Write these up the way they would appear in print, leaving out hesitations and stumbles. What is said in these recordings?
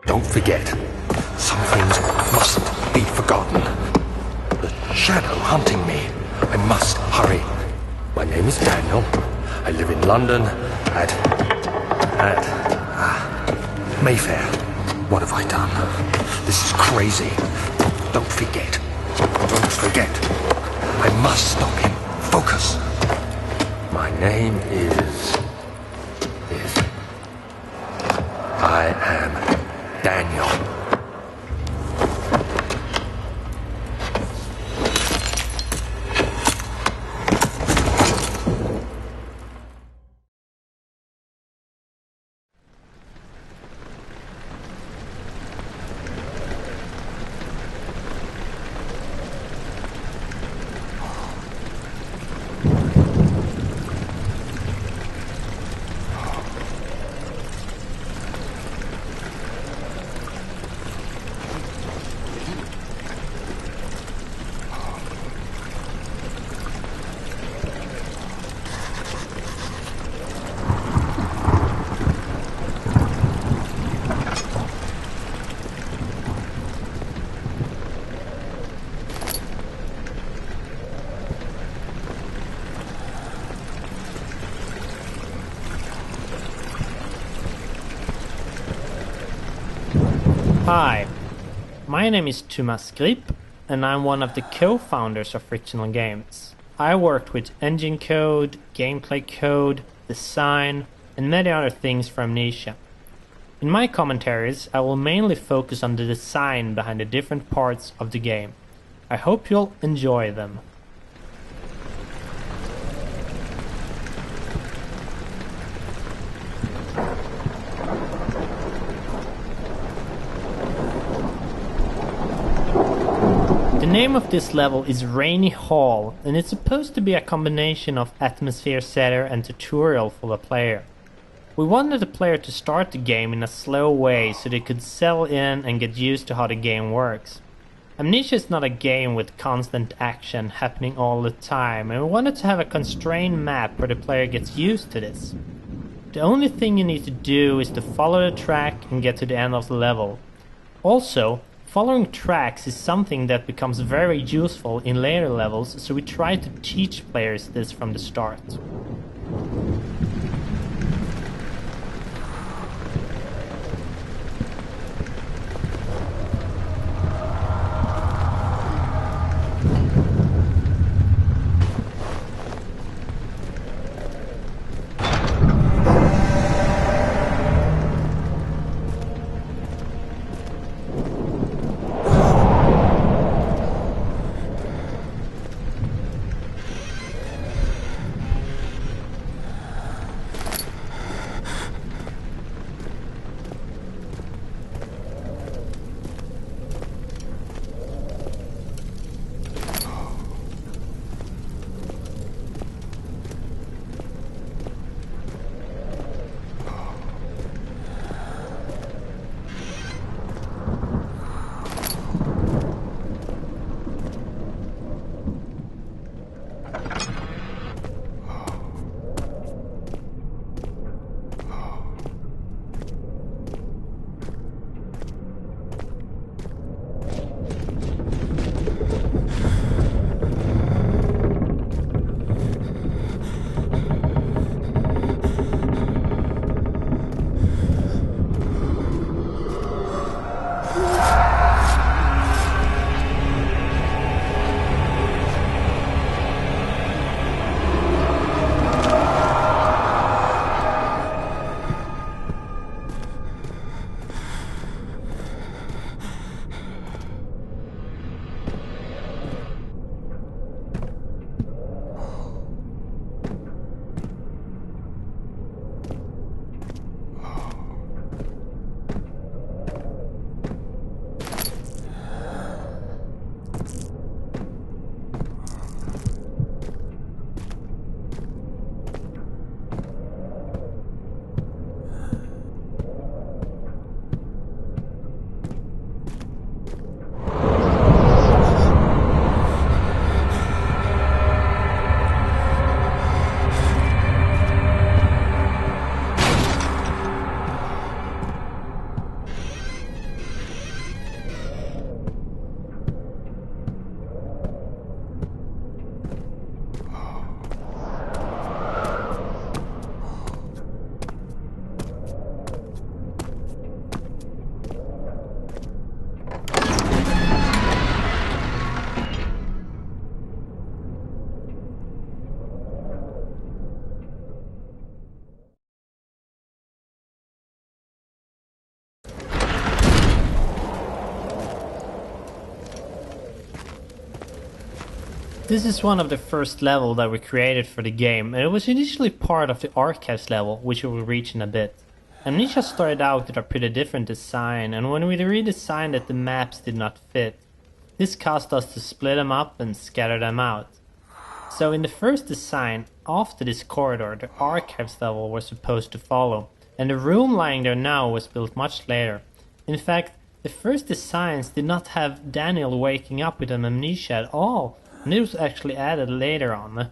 Don't forget. Some things mustn't be forgotten. The shadow hunting me. I must hurry. My name is Daniel. I live in London at Mayfair. What have I done? This is crazy. Don't forget. Don't forget. I must stop him. Focus. My name is... I am Daniel. Hi, my name is Thomas Grip, and I'm one of the co-founders of Frictional Games. I worked with engine code, gameplay code, design, and many other things for Amnesia. In my commentaries, I will mainly focus on the design behind the different parts of the game. I hope you'll enjoy them. The name of this level is Rainy Hall, and it's supposed to be a combination of atmosphere setter and tutorial for the player. We wanted the player to start the game in a slow way so they could settle in and get used to how the game works. Amnesia is not a game with constant action happening all the time, and we wanted to have a constrained map where the player gets used to this. The only thing you need to do is to follow the track and get to the end of the level. Also, following tracks is something that becomes very useful in later levels, so we try to teach players this from the start. This is one of the first levels that we created for the game, and it was initially part of the archives level, which we will reach in a bit. Amnesia started out with a pretty different design, and when we redesigned it the maps did not fit. This caused us to split them up and scatter them out. So in the first design, after this corridor, the archives level was supposed to follow, and the room lying there now was built much later. In fact, the first designs did not have Daniel waking up with an amnesia at all, and it was actually added later on.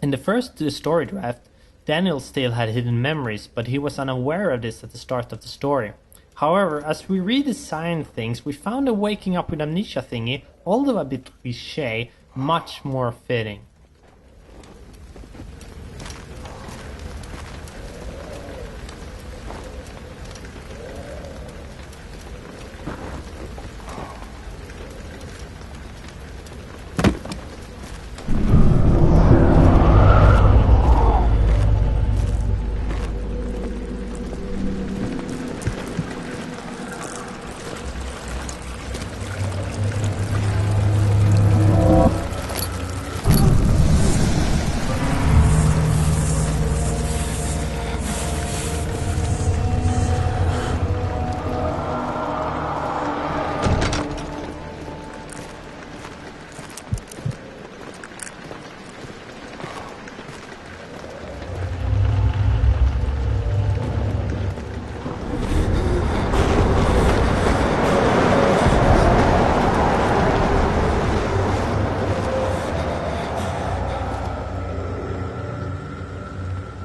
In the first story draft, Daniel still had hidden memories, but he was unaware of this at the start of the story. However, as we redesigned things, we found the waking up with amnesia thingy, although a bit cliché, much more fitting.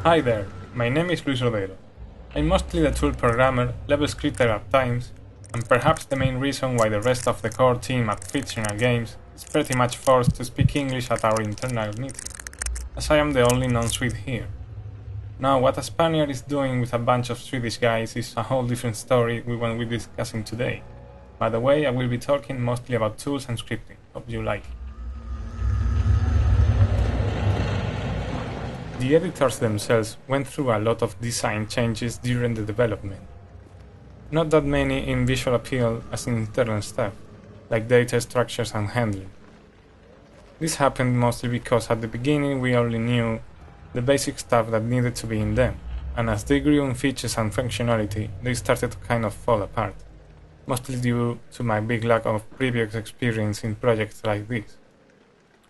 Hi there, my name is Luis Rodero. I'm mostly the tool programmer, level scripter at times, and perhaps the main reason why the rest of the core team at Frictional Games is pretty much forced to speak English at our internal meeting, as I am the only non-Swede here. Now, what a Spaniard is doing with a bunch of Swedish guys is a whole different story we won't be discussing today. By the way, I will be talking mostly about tools and scripting. Hope you like it. The editors themselves went through a lot of design changes during the development. Not that many in visual appeal as in internal stuff, like data structures and handling. This happened mostly because at the beginning we only knew the basic stuff that needed to be in them, and as they grew in features and functionality, they started to kind of fall apart, mostly due to my big lack of previous experience in projects like this.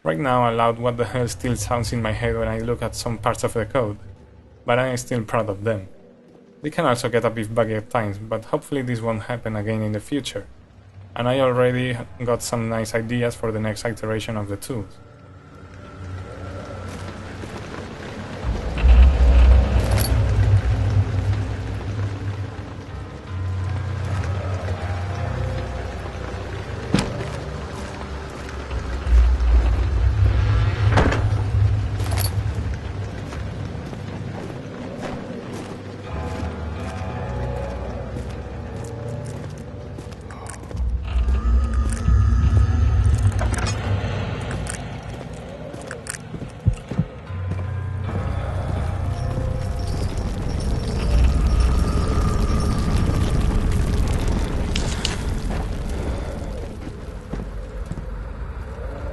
Right now, aloud what the hell still sounds in my head when I look at some parts of the code, but I am still proud of them. They can also get a bit buggy at times, but hopefully this won't happen again in the future, and I already got some nice ideas for the next iteration of the tools.